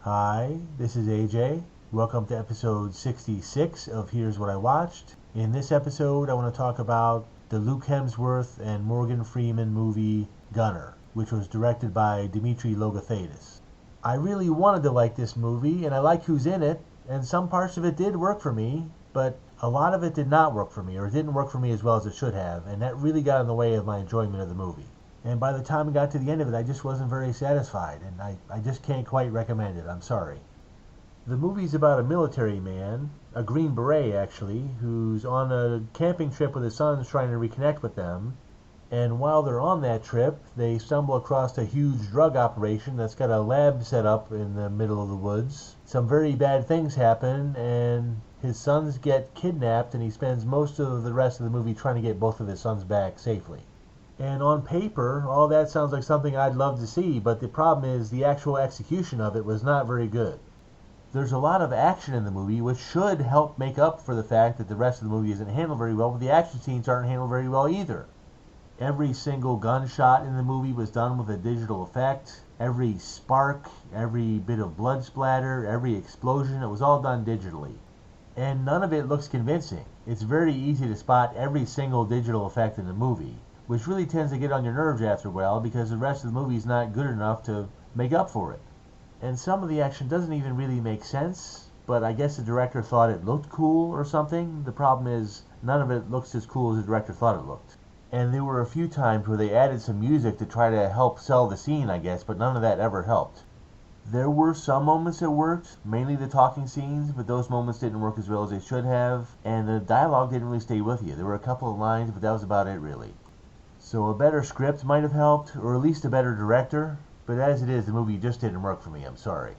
Hi, this is AJ. Welcome to episode 66 of Here's What I Watched. In this episode, I want to talk about the Luke Hemsworth and Morgan Freeman movie Gunner, which was directed by Dimitri Logothetis. I really wanted to like this movie, and I like who's in it, and some parts of it did work for me, but a lot of it did not work for me, or it didn't work for me as well as it should have, and that really got in the way of my enjoyment of the movie. And by the time I got to the end of it, I just wasn't very satisfied, and I just can't quite recommend it. I'm sorry. The movie's about a military man, a Green Beret actually, who's on a camping trip with his sons trying to reconnect with them. And while they're on that trip, they stumble across a huge drug operation that's got a lab set up in the middle of the woods. Some very bad things happen, and his sons get kidnapped, and he spends most of the rest of the movie trying to get both of his sons back safely. And on paper, all that sounds like something I'd love to see, but the problem is the actual execution of it was not very good. There's a lot of action in the movie, which should help make up for the fact that the rest of the movie isn't handled very well, but the action scenes aren't handled very well either. Every single gunshot in the movie was done with a digital effect. Every spark, every bit of blood splatter, every explosion, it was all done digitally. And none of it looks convincing. It's very easy to spot every single digital effect in the movie, which really tends to get on your nerves after a while because the rest of the movie is not good enough to make up for it. And some of the action doesn't even really make sense, but I guess the director thought it looked cool or something. The problem is none of it looks as cool as the director thought it looked. And there were a few times where they added some music to try to help sell the scene, I guess, but none of that ever helped. There were some moments that worked, mainly the talking scenes, but those moments didn't work as well as they should have, and the dialogue didn't really stay with you. There were a couple of lines, but that was about it really. So a better script might have helped, or at least a better director, but as it is, the movie just didn't work for me. I'm sorry.